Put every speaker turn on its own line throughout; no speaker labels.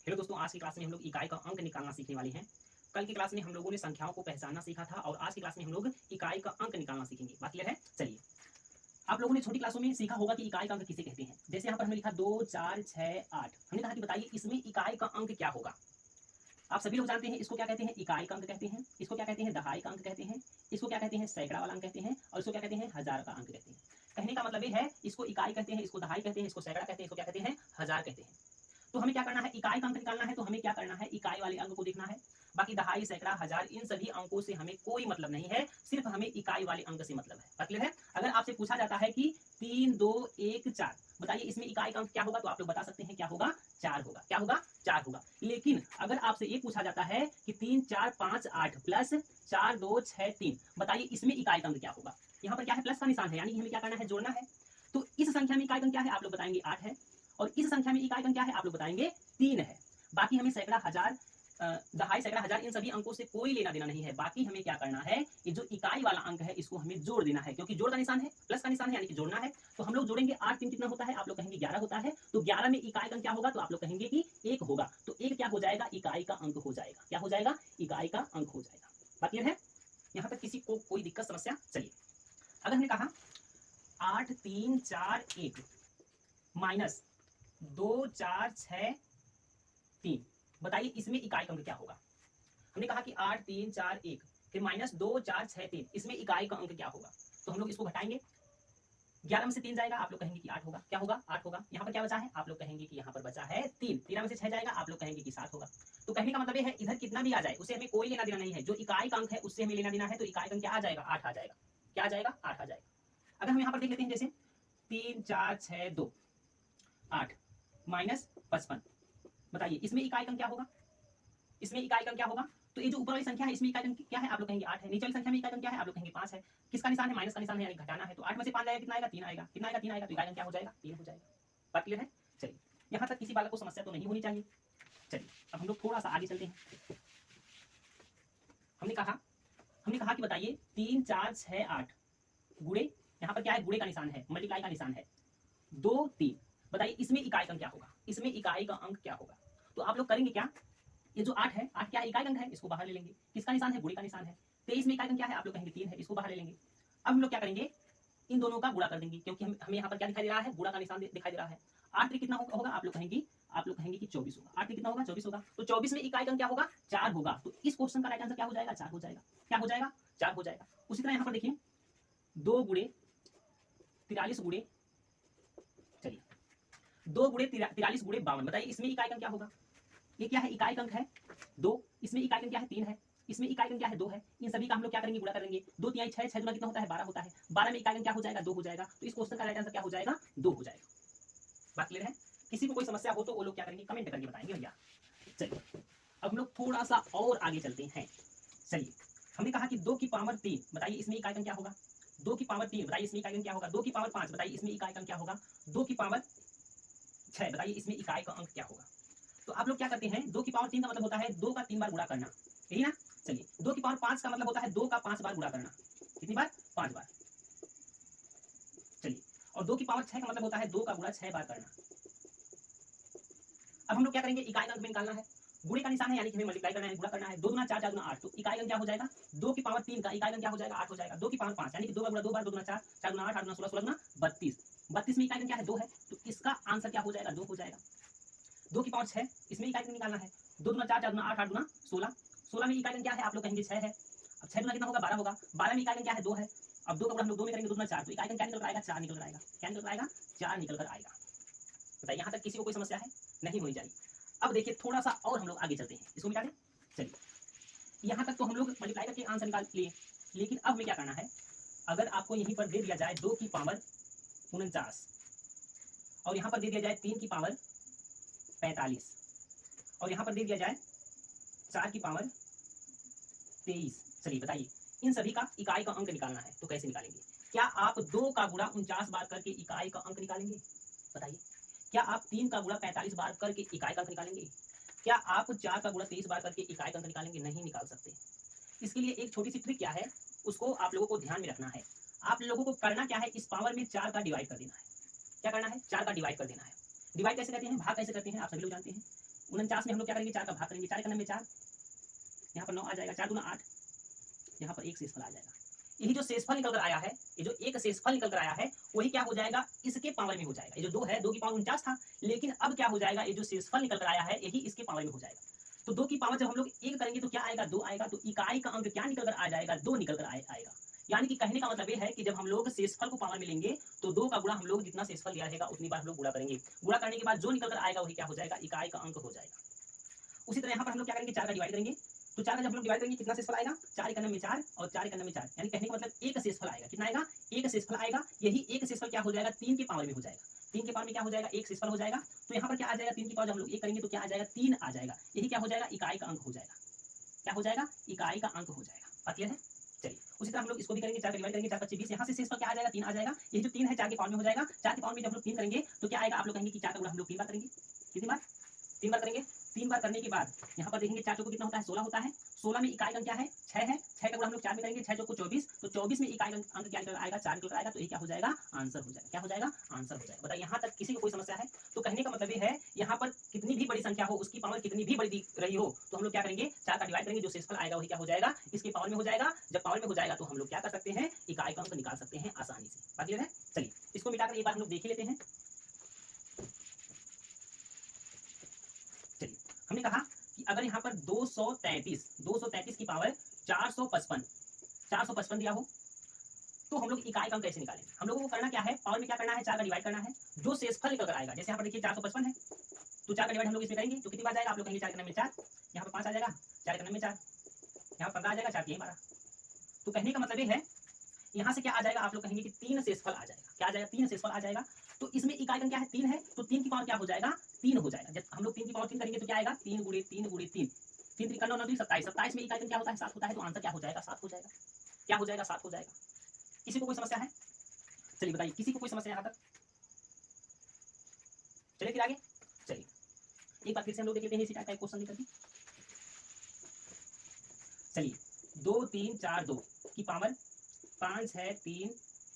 Hello दोस्तों, आज की क्लास में हम लोग इकाई का अंक निकालना सीखने वाले हैं। कल की क्लास में हम लोगों ने संख्याओं को पहचानना सीखा था और आज की क्लास में हम लोग इकाई का अंक निकालना सीखेंगे। बात क्लियर है? चलिए, आप लोगों ने छोटी क्लासों में सीखा होगा कि इकाई का अंक किसे कहते हैं। जैसे यहाँ पर हमने लिखा 2, 4, 6, 8। हमने कहा कि बताइए इसमें इकाई का अंक क्या होगा। आप सभी लोग जानते हैं इसको क्या कहते हैं, इकाई का अंक कहते हैं। इसको क्या कहते हैं, दहाई का अंक कहते हैं। इसको क्या कहते हैं, सैकड़ा वाला अंक कहते हैं। और इसको क्या कहते हैं, हजार का अंक कहते हैं। कहने का मतलब ये है, इसको इकाई कहते हैं, इसको दहाई कहते हैं, इसको सैकड़ा कहते हैं, इसको क्या कहते हैं, हजार कहते हैं। तो हमें क्या करना है, इकाई का अंक निकालना है। तो हमें क्या करना है, इकाई वाले अंक को देखना है। बाकी दहाई, सैकड़ा, हजार इन सभी अंकों से हमें कोई मतलब नहीं है, सिर्फ हमें इकाई वाले अंक से मतलब है। मतलब है, अगर आपसे पूछा जाता है कि 3, 2, 1, 4, बताइए इसमें इकाई का अंक क्या होगा, तो आप लोग बता सकते हैं क्या होगा, 4 होगा। क्या होगा, 4 होगा। लेकिन अगर आपसे ये पूछा जाता है कि 3, 4, 5, 8 प्लस 4, 2, 6, 3, बताइए इसमें इकाई का अंक क्या होगा। यहाँ पर क्या है, प्लस का निशान है, यानी कि हमें क्या करना है, जोड़ना है। तो इस संख्या में इकाई का अंक क्या है, आप लोग बताएंगे 8 है। और इस संख्या में इकाई अंक क्या है, आप लोग बताएंगे 3 है। बाकी हमें सैकड़ा, हजार, दहाई, सैकड़ा, हजार इन सभी अंकों से कोई लेना देना नहीं है। बाकी हमें क्या करना है, ये जो इकाई वाला अंक है इसको हमें जोड़ देना है, क्योंकि जोड़ का निशान है, प्लस का निशान है, यानी कि जोड़ना है। तो हम लोग जोड़ेंगे। 8 3 कितना होता है, आप लोग कहेंगे 11 होता है। तो 11 में इकाई अंक क्या होगा, तो आप लोग कहेंगे कि 1 होगा। तो 1 क्या हो जाएगा, इकाई का अंक हो जाएगा। क्या हो जाएगा, इकाई का अंक हो जाएगा। बात क्लियर है? यहाँ तक किसी को कोई दिक्कत, समस्या? चलिए, अगर हमने कहा 8 3 4 1 माइनस 2 4 6 3, बताइए इसमें इकाई का अंक क्या होगा। हमने कहा कि 8 3 4 1 फिर माइनस 2 4 6 3, इसमें इकाई का अंक क्या होगा। तो हम लोग इसको घटाएंगे। 11 में से 3 जाएगा, आप लोग कहेंगे कि 8 होगा। क्या होगा, 8 होगा। यहाँ पर क्या बचा है, आप लोग कहेंगे कि यहाँ पर बचा है 3। 13 में से 6 जाएगा, आप लोग कहेंगे कि 7 होगा। तो कहने का मतलब ये है, इधर कितना भी आ जाए उसे हमें कोई लेना देना नहीं है। जो इकाई का अंक है उससे हमें लेना देना है। तो इकाई का अंक क्या आ जाएगा, 8 आ जाएगा। क्या आ जाएगा, 8 आ जाएगा। अगर हम यहाँ पर देख लेते हैं, जैसे 3 4 6 2 8 माइनस 55, बताइए इसमें इकाई का अंक क्या होगा। इसमें इकाई का क्या होगा, तो ये जो ऊपर वाली संख्या है इसमें इकाई का क्या है, आप लोग कहेंगे 8 है। नीचे वाली संख्या में इकाई का क्या है, आप लोग कहेंगे 5 है। किसका निशान है, माइनस का निशान है, यानी घटाना है। तो 8 में से 5 जाएगा, कितना आएगा, 3 आएगा। कितना आएगा, 3 आएगा। तो इकाई का क्या हो जाएगा, 3 हो जाएगा। बात क्लियर है? चलिए, यहाँ तक किसी बालक को समस्या तो नहीं होनी चाहिए। चलिए, अब हम लोग थोड़ा सा आगे चलते हैं। हमने कहा कि बताइए 3 4 6 8 गुणे, यहाँ पर क्या है, गुणे का निशान है, मल्टीप्लाई का निशान है, 2 3, बताइए इसमें इकाई का क्या होगा। इसमें इकाई का अंक क्या होगा। तो आप लोग करेंगे क्या, ये जो 8 है, 8 क्या है, इकाई अंक है, इसको बाहर ले लेंगे। किसका निशान है, गुणे का निशान है। 23 में इकाई अंक क्या है, आप लोग कहेंगे 3 है, इसको बाहर ले लेंगे। अब हम लोग क्या करेंगे, इन दोनों का गुणा कर देंगे, क्योंकि हमें यहाँ पर क्या दिखाई दे रहा है, गुणा का निशान दिखाई दे रहा है। 8 कितना होगा, आप लोग कहेंगे कि 24 होगा। 8 कितना होगा, 24 होगा। तो 24 में इकाई अंक क्या होगा, 4 होगा। तो इस क्वेश्चन का राइट आंसर क्या हो जाएगा, 4 हो जाएगा। क्या हो जाएगा, 4 हो जाएगा। उसी तरह यहाँ पर देखिए 2 गुणे 43 गुणे, चलिए 2 गुणे 43 गुणे 52, बताइए इसमें इकाई अंक क्या होगा। ये क्या है, इकाई अंक है 2, इसमें इकाई अंक क्या है, 3 है, इसमें इकाई अंक क्या है, 2 है। इन सभी का हम लोग क्या करेंगे, गुणा करेंगे। 2 3 6, 6 गुना कितना होता है, 12 होता है। 12 में इकाई अंक क्या हो जाएगा, 2 हो जाएगा। तो इस क्वेश्चन का राइट आंसर क्या हो जाएगा, 2 हो जाएगा। बात क्लियर है? किसी को कोई समस्या हो तो वो लोग क्या करेंगे, कमेंट करके बताएंगे भैया। चलिए, अब हम लोग थोड़ा सा और आगे चलते हैं। चलिए, हमने कहा कि 2 की पावर 3, बताइए इसमें इकाई अंक क्या होगा। 2 की पावर 3, बताइए इसमें इकाई अंक क्या होगा। 2 की पावर 5, बताइए इसमें इकाई अंक क्या होगा। 2 की पावर 6, बताइए इसमें इकाई का अंक क्या होगा। तो आप लोग क्या करते हैं, 2 की पावर 3 का मतलब होता है 2 का 3 बार गुणा करना, यही ना। चलिए, 2 की पावर 5 का मतलब होता है 2 का 5 बार गुणा करना। कितनी बार, 5 बार। चलिए, और 2 की पावर 6 का मतलब होता है 2 का गुणा 6 बार करना। अब हम लोग क्या करेंगे, इकाई अंक में निकालना है। गुणे का निशान है, यानी कि हमें मल्टीप्लाई करना है, गुणा करना है। 2 गुना 4, 4 गुना 8, तो इकाई अंक क्या हो जाएगा, 2 की पावर 3 का इकाई अंक क्या हो जाएगा, 8 हो जाएगा। 2 की पावर 5, यानी कि 2 का गुणा 2 बार, 2 गुना 4, 4 गुना 8, 8 गुना 16, 16 गुना 32। 32 में इकाई अंक क्या है, 2 है। तो इसका आंसर क्या हो जाएगा, 2 हो जाएगा। 2 की पावर 6, इसमें इकाई अंक निकालना है। 2 गुना 4, 4 गुना 8, 8 गुना 16, 16 में इकाई अंक क्या है, आप लोग कहेंगे 6 है। अब 6 गुना कितना होगा, 12 होगा। 12 में इकाई अंक क्या है, 2 है। अब 2 का गुणा हम लोग 2 में करेंगे, 2 गुना 4, तो इकाई अंक क्या निकल कर आएगा, 4 निकल कर आएगा। क्या निकल कर आएगा, 4 निकल कर आएगा। बताइए, यहाँ तक किसी को कोई समस्या है, नहीं होनी चाहिए। अब देखिए थोड़ा सा और हम लोग आगे चलते हैं, इसको मिटा दें। चलिए, यहाँ तक तो हम लोग मल्टीप्लाई करके आंसर निकाल लिए, लेकिन अब हमें क्या करना है, अगर आपको यहीं पर दे दिया जाए 2 की पावर 49 और यहाँ पर दे दिया जाए 3 की पावर 45 और यहाँ पर दे दिया जाए 4 की पावर 23, चलिए बताइए इन सभी का इकाई का अंक निकालना है, तो कैसे निकालेंगे। क्या आप 2 का गुणा 49 बार करके इकाई का अंक निकालेंगे, बताइए। क्या आप 3 का गुणा 45 बार करके इकाई का अंक निकालेंगे। क्या आप 4 का गुणा 23 बार करके इकाई का अंक निकालेंगे, नहीं निकाल सकते। इसके लिए एक छोटी सी ट्रिक क्या है, उसको आप लोगों को ध्यान में रखना है। आप लोगों को करना क्या है, इस पावर में 4 का डिवाइड कर देना है। क्या करना है, 4 का डिवाइड कर देना है। डिवाइड कैसे करते हैं, भाग कैसे करते हैं, आप सभी लोग जानते हैं। 49 में हम लोग क्या करेंगे 4 का भाग करेंगे, 4 का 4, यहाँ पर 9 आ जाएगा, 4 दूना 8, यहाँ पर एक शेषफल आ जाएगा। यही जो शेषफल निकल कर आया है, ये जो एक शेषफल निकल कर आया है वही क्या हो जाएगा इसके पावर में हो जाएगा। ये जो 2 है 2 की पावर 49 था, लेकिन अब क्या हो जाएगा ये जो शेषफल निकल कर आया है यही इसके पावर में हो जाएगा। तो 2 की पावर जब हम लोग 1 करेंगे तो क्या आएगा 2 आएगा, तो इकाई का अंक क्या निकल कर आ जाएगा 2 निकल कर आएगा। यानी कि कहने का मतलब ये है कि जब हम लोग शेषफल को पावर में लेंगे तो 2 का गुणा हम लोग जितना शेषफल लिया रहेगा उतनी बार हम लोग गुणा करेंगे, गुणा करने के बाद जो निकल कर आएगा वही क्या हो जाएगा इकाई का अंक हो जाएगा। उसी तरह यहाँ पर हम लोग क्या करेंगे 4 का डिवाइड करेंगे, तो 4 का जब हम लोग डिवाइड करेंगे कितना शेषफल आएगा 4 का 4 और 4 का 4, यानी कहने का मतलब एक शेषफल आएगा। कितना आएगा एक शेषफल आएगा। यही एक शेषफल क्या हो जाएगा 3 के पावर में हो जाएगा, 3 के पावर में क्या हो जाएगा एक शेषफल हो जाएगा। तो यहाँ पर क्या आ जाएगा 3 की पावर जब हम लोग 1 करेंगे तो क्या आ जाएगा 3 आ जाएगा। यही क्या हो जाएगा इकाई का अंक हो जाएगा। क्या हो जाएगा इकाई का अंक हो जाएगा। बात क्लियर है। चलिए उसी तरह हम लोग इसको भी करेंगे 4 का डिवाइड करेंगे 4 25 20, यहाँ से शेषफल क्या आ जाएगा 3 आ जाएगा। यही जो 3 है 4 के पावर में हो जाएगा। 4 के पावर में जब हम लोग 3 करेंगे तो क्या आएगा आप लोग कहेंगे कि 4 का गुणा हम लोग 3 बार करेंगे। कितनी बार 3 बार करेंगे। 3 बार करने के बाद यहाँ पर देखेंगे 4 चौको कितना होता है 16 होता है। 16 में इकाई अंक क्या है 6 है। 6 का गुणा हम लोग 4 में करेंगे 6 चौको 24, तो 24 में इकाई अंक क्या निकल आएगा 4 निकल आएगा। तो ये क्या हो जाएगा आंसर हो जाएगा। क्या हो जाएगा आंसर हो जाएगा। बताइए यहाँ तक किसी को कोई समस्या है। तो कहने का मतलब ये है यहाँ पर कितनी भी बड़ी संख्या हो उसकी पावर कितनी भी बड़ी दिख रही हो तो हम लोग क्या करेंगे 4 का डिवाइड करेंगे, जो शेषफल आएगा वही क्या हो जाएगा इसके पावर में हो जाएगा। जब पावर में हो जाएगा तो हम लोग क्या कर सकते हैं इकाई का अंक निकाल सकते हैं आसानी से। बात क्लियर है। चलिए इसको मिटाकर एक बार हम लोग देख ही लेते हैं। चलिए हमने कहा कि अगर यहाँ पर 233 की पावर 455 दिया हो तो हम लोग इकाई का अंक कैसे निकालेंगे। हम लोगों को करना क्या है पावर में क्या करना है 4 का डिवाइड करना है, जो शेषफल निकल कर आएगा। जैसे यहाँ पर देखिए 455 है तो 4 का डिवाइड हम लोग इसमें करेंगे तो कितनी बार जाएगा आप लोग कहेंगे 4 का 4, यहाँ पर 5 आ जाएगा 4 का 4, यहाँ पर 15 आ जाएगा 4 के 12। तो कहने का मतलब ये है यहाँ से क्या आ जाएगा आप लोग कहेंगे कि 3 शेषफल आ जाएगा। क्या आ जाएगा 3 शेषफल आ जाएगा। तो इसमें इकाई अंक क्या है 3 है, तो 3 की पावर क्या हो जाएगा 3 हो जाएगा। जब हम लोग 3 की पावर 3 करेंगे तो क्या आएगा 3 गुणे 3 गुणे 3, 3 3 9 27, 27 में इकाई अंक क्या होता है 7 होता है। तो आंसर क्या हो जाएगा 7 हो जाएगा। क्या हो जाएगा 7 हो जाएगा। किसी को कोई समस्या है। चलिए बताइए किसी को कोई समस्या यहाँ तक। चलिए फिर आगे। चलिए एक बार फिर से हम लोग देख लेते हैं इसी टाइप का एक क्वेश्चन निकल के। चलिए 2 3 4 2 की पावर 5 6 3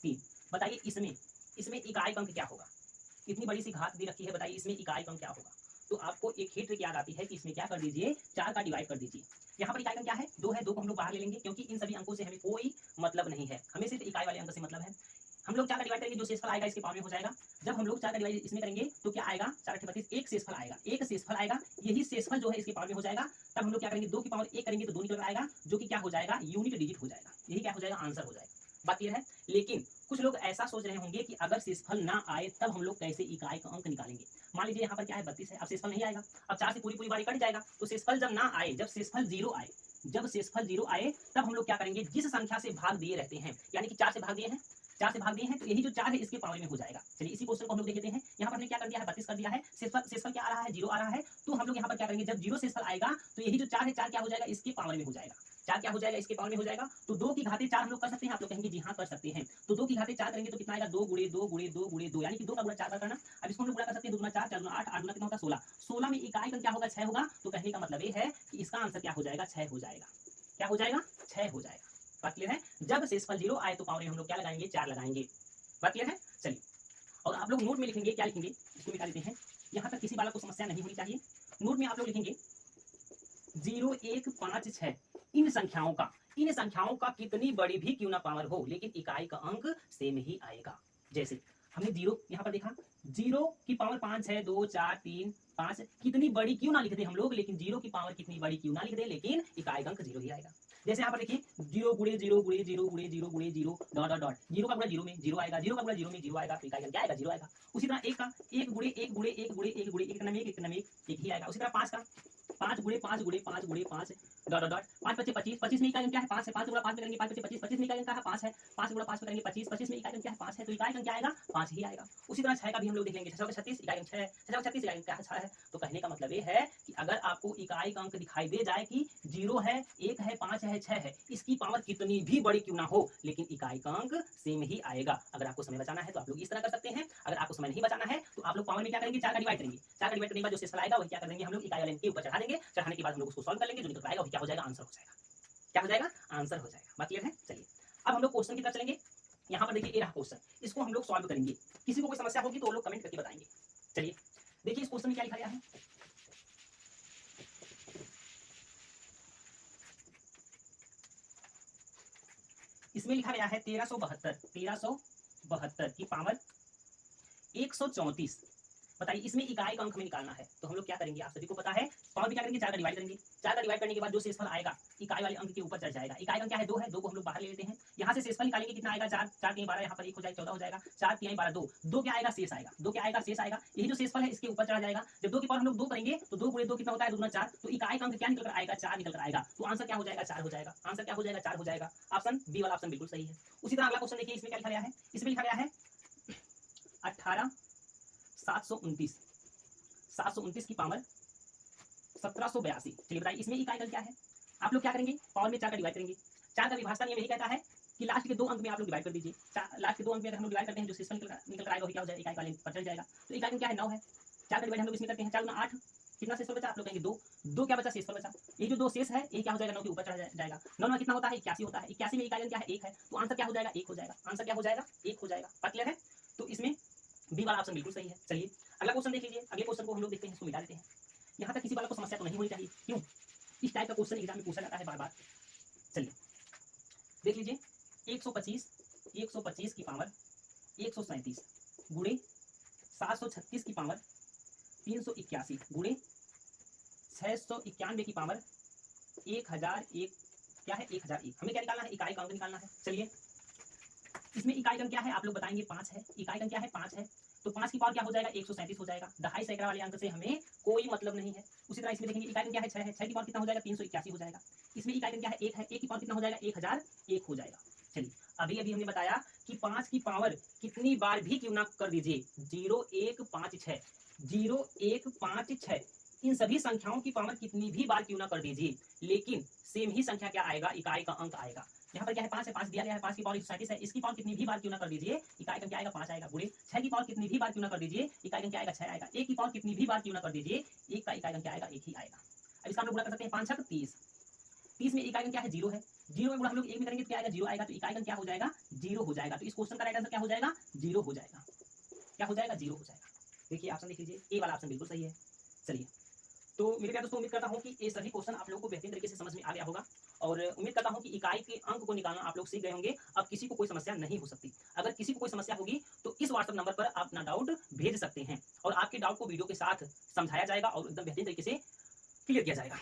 3। बताइए इसमें इकाई अंक क्या होगा। इतनी बड़ी सी घात दी रखी है, बताइए इसमें इकाई अंक क्या होगा। तो आपको एक ही ट्रिक याद आती है कि इसमें क्या कर दीजिए 4 का डिवाइड कर दीजिए। यहाँ पर इकाई अंक क्या है 2 है, 2 को हम लोग बाहर ले लेंगे क्योंकि इन सभी अंकों से हमें कोई मतलब नहीं है, हमें सिर्फ इकाई वाले अंक से मतलब है। हम लोग 4 का डिवाइड करेंगे, जो शेषफल आएगा इसके पावर में हो जाएगा। जब हम लोग 4 का डिवाइड इसमें करेंगे तो क्या आएगा 4 8 32, एक शेषफल आएगा, एक शेषफल आएगा। यही शेषफल जो है इसके पावर में हो जाएगा। तब हम लोग क्या करेंगे 2 की पावर 1 करेंगे तो 2 निकल आएगा, जो कि क्या हो जाएगा यूनिट डिजिट हो जाएगा। यही क्या हो जाएगा आंसर हो जाएगा। बात क्लियर है। लेकिन कुछ लोग ऐसा सोच रहे होंगे कि अगर शेषफल ना आए तब हम लोग कैसे इकाई का अंक निकालेंगे। मान लीजिए यहाँ पर क्या है 32 है, अब शेषफल नहीं आएगा, अब 4 से पूरी बारी कट जाएगा। तो शेषफल जब ना आए, जब शेषफल 0 आए, जब शेषफल 0 आए तब हम लोग क्या करेंगे जिस संख्या से भाग दिए रहते हैं, यानी कि 4 से भाग दिए हैं, 4 से भाग दिए हैं तो यही जो 4 है इसके पावर में हो जाएगा। चलिए इसी क्वेश्चन को हम लोग देख लेते हैं। यहाँ पर हमने क्या कर दिया है 32 कर दिया है, शेषफल क्या आ रहा है 0 आ रहा है। तो हम लोग यहाँ पर क्या करेंगे जब 0 शेषफल आएगा तो यही जो 4 है 4 क्या हो जाएगा इसके पावर में हो जाएगा। 4 क्या हो जाएगा इसके पावर में हो जाएगा। तो 2 की घाते 4 हम लोग कर सकते हैं, आप लोग कहेंगे जी हाँ कर सकते हैं। तो 2 की घाते 4 करेंगे तो कितना आएगा 2 गुणे 2 गुणे 2 गुणे 2, यानी कि 2 का गुणा 4 करना। अब इसको हम लोग गुणा कर सकते हैं 2 गुणा 4, 4 गुणा 8, 8 गुणा कितना होता है 16, 16 में इकाई का क्या होगा 6 होगा। तो कहने का मतलब ये है कि इसका आंसर क्या हो जाएगा 6 हो जाएगा। क्या हो जाएगा 6 हो जाएगा। बात क्लियर है। जब शेषफल 0 आए तो पावर में हम लोग क्या लगाएंगे 4 लगाएंगे। बात क्लियर है। चलिए और आप लोग नोट में लिखेंगे, क्या लिखेंगे इसको मिटा देते हैं। यहाँ तक किसी बालक को समस्या नहीं होनी चाहिए। नोट में आप लोग लिखेंगे 0 1 5 6 इन संख्याओं का कितनी बड़ी भी क्यों ना पावर हो लेकिन इकाई का अंक सेम ही आएगा। जैसे हमने 0 यहाँ पर देखा, 0 की पावर 5 है 2 4 3 5, कितनी बड़ी क्यों ना लिख दे हम लोग, लेकिन 0 की पावर कितनी बड़ी क्यों ना लिख दे लेकिन इकाई का अंक 0 ही आएगा। जैसे यहाँ पर देखिए 0 गुणे 0 गुणे 0 गुणे 0 गुणे 0 डॉट डॉट डॉट, 0 का गुणा 0 में 0 आएगा, 0 का गुणा 0 में 0 आएगा, तो इकाई का क्या आएगा 0 आएगा। उसी तरह 1 का 1 गुणे 1 गुणे 1 गुणे 1 गुणे 1 नम 1 1 ही आएगा। उसी तरह 5 का 5 गुणे 5 गुणे 5 गुणे 5 डॉट डॉट डॉट, 5 25 25, 25 में इकाई क्या है 5 है, 5 गुणा 5 में करेंगे 5 25 25 में इकाई क्या है 5 है, 5 गुणा 5 में करेंगे 25 25 में इकाई क्या है 5 है, तो इकाई क्या आएगा 5 ही आएगा। उसी तरह 6 का भी हम लोग देख लेंगे, 6 का 36 इकाई 6 है, 6 का 36 इकाई क्या है 6 है। तो कहने का मतलब ये है कि अगर आपको इकाई का अंक दिखाई दे जाए कि 0 है 1 है 5 है 6 है, इसकी पावर कितनी भी बड़ी क्यों ना हो लेकिन इकाई का अंक सेम ही आएगा। अगर आपको समय बचाना है तो आप लोग इस तरह कर सकते हैं। अगर आपको समय नहीं बचाना है तो आप लोग पावर में क्या करेंगे 4 का डिवाइड करेंगे, 4 का डिवाइड करने के बाद जो शेषफल आएगा वही क्या कर देंगे हम लोग इकाई वाले के ऊपर चढ़ा देंगे, चढ़ाने के बाद हम लोग उसको सॉल्व कर लेंगे, जो निकल आएगा वही क्या हो जाएगा आंसर हो जाएगा। क्या हो जाएगा आंसर हो जाएगा। बात क्लियर है। चलिए अब हम लोग क्वेश्चन की तरफ चलेंगे। यहाँ पर देखिए ये रहा क्वेश्चन, इसको हम लोग सॉल्व करेंगे। किसी को कोई समस्या होगी तो वो लोग कमेंट करके बताएंगे। चलिए देखिए इस क्वेश्चन में क्या लिखा गया है। इसमें लिखा गया है 1372 की पावर 134। बताइए इसमें इकाई का अंक हमें निकालना है, तो हम लोग क्या करेंगे, आप सभी को पता है पावर भी क्या करेंगे, 4 का डिवाइड करेंगे। 4 का डिवाइड करने के बाद जो शेषफल आएगा इकाई वाले अंक के ऊपर चढ़ जाएगा। इकाई का क्या है, 2 है, 2 को हम लोग बाहर ले लेते हैं। यहाँ से शेषफल निकालेंगे, कितना आएगा, 4 4 3 12, यहाँ पर 1 हो जाएगा, 14 हो जाएगा, 4 3 12 2, 2 क्या आएगा, शेष आएगा, 2 क्या आएगा, शेष आएगा। यही जो शेषफल है इसके ऊपर चढ़ा जाएगा। जब 2 की पावर हम लोग 2 करेंगे तो 2 गुणे 2 कितना होता है, 2 गुना 4, तो इकाई का अंक क्या निकल कर आएगा, 4 निकल कर आएगा। तो आंसर क्या हो जाएगा, 4 हो जाएगा। आंसर क्या हो जाएगा, 4 हो जाएगा। ऑप्शन बी वाला ऑप्शन बिल्कुल सही है। उसी तरह अगला क्वेश्चन देखिए, इसमें क्या लिखा गया है, इसमें लिखा गया है 18,729 729 की पावर 1782। चलिए बताइए इसमें इकाई का क्या है। आप लोग क्या करेंगे, पावर में 4 का डिवाइड करेंगे। 4 का विभाजन नियम यही कहता है कि लास्ट के 2 अंक में आप लोग डिवाइड कर दीजिए। लास्ट के 2 अंक में अगर हम लोग डिवाइड करते हैं, जो शेषफल निकल कर आएगा वही क्या हो जाएगा, इकाई वाले पर चढ़ जाएगा। तो इकाई में क्या है, 9 है। 4 का डिवाइड हम लोग इसमें करते हैं, 4 गुना 8, कितना शेषफल बचा, आप लोग कहेंगे 2, 2 क्या बचा, शेषफल बचा। ये जो 2 शेष है ये क्या हो जाएगा, 9 के ऊपर चढ़ जाएगा। 9 में कितना होता है, 81 होता है। 81 में इकाई क्या है, 1 है। तो आंसर क्या हो जाएगा, 1 हो जाएगा। आंसर क्या हो जाएगा, 1 हो जाएगा। बात क्लियर है। तो इसमें बी वाला ऑप्शन बिल्कुल सही है। चलिए अगला क्वेश्चन देख लीजिए। अगले क्वेश्चन को हम लोग देखते हैं, इसको मिटा देते हैं। यहाँ तक किसी वाला को समस्या तो नहीं होनी चाहिए, क्यों, इस टाइप का क्वेश्चन एग्जाम में पूछा जाता है बार बार। चलिए देख लीजिए, 125 की पावर 137 गुणे 736 की पावर 381 गुणे 691 की पावर 1001, क्या है, 1001। हमें क्या निकालना है, इकाई का अंक निकालना है। चलिए इसमें इकाई का क्या है, आप लोग बताएंगे 5 है। इकाई का क्या है, 5 है। तो 5 की पावर क्या हो जाएगा, 137 हो जाएगा। दहाई सैकड़ा वाले अंक से हमें कोई मतलब नहीं है। उसी तरह इसमें देखेंगे इकाई का क्या है, 6 है। 6 की पावर कितना हो जाएगा, 381 हो जाएगा। इसमें इकाई का क्या है, 1 है। 1 की पावर कितना हो जाएगा, 1001 हो जाएगा। चलिए अभी अभी हमने बताया कि 5 की पावर कितनी बार भी क्यों ना कर दीजिए, 0 1 5 6, 0 1 5 6, इन सभी संख्याओं की पावर कितनी भी बार क्यों ना कर दीजिए, लेकिन सेम ही संख्या क्या आएगा, इकाई का अंक आएगा। यहाँ पर क्या है, 5 है, 5 दिया गया है, 5 की पावर 137 है। इसकी पावर कितनी भी बार क्यों ना कर दीजिए, इकाई का क्या आएगा, 5 आएगा। गुणे 6 की पावर कितनी भी बार क्यों ना कर दीजिए, इकाई का क्या आएगा, 6 आएगा। 1 की पावर कितनी भी बार क्यों ना कर दीजिए, एक का इकाई का क्या आएगा, 1 ही आएगा। अब इसका हम लोग गुणा कर सकते हैं, 5 6 30, 30 में इकाई का क्या है, 0 है। 0 में गुणा हम लोग 1 में करेंगे तो क्या आएगा, 0 आएगा। तो इकाई का क्या हो जाएगा, 0 हो जाएगा। तो इस क्वेश्चन का राइट आंसर क्या हो जाएगा, 0 हो जाएगा। क्या हो जाएगा, 0 हो जाएगा। देखिए ऑप्शन देख लीजिए, ए वाला ऑप्शन बिल्कुल सही है। चलिए तो मेरे प्यारे दोस्तों, उम्मीद करता हूँ कि ये सभी क्वेश्चन आप लोगों को बेहतरीन तरीके से समझ में आ गया होगा, और उम्मीद करता हूँ कि इकाई के अंक को निकालना आप लोग सीख गए होंगे। अब किसी को कोई समस्या नहीं हो सकती। अगर किसी को कोई समस्या होगी तो इस व्हाट्सएप नंबर पर आप अपना डाउट भेज सकते हैं, और आपके डाउट को वीडियो के साथ समझाया जाएगा और एकदम बेहतरीन तरीके से क्लियर किया जाएगा।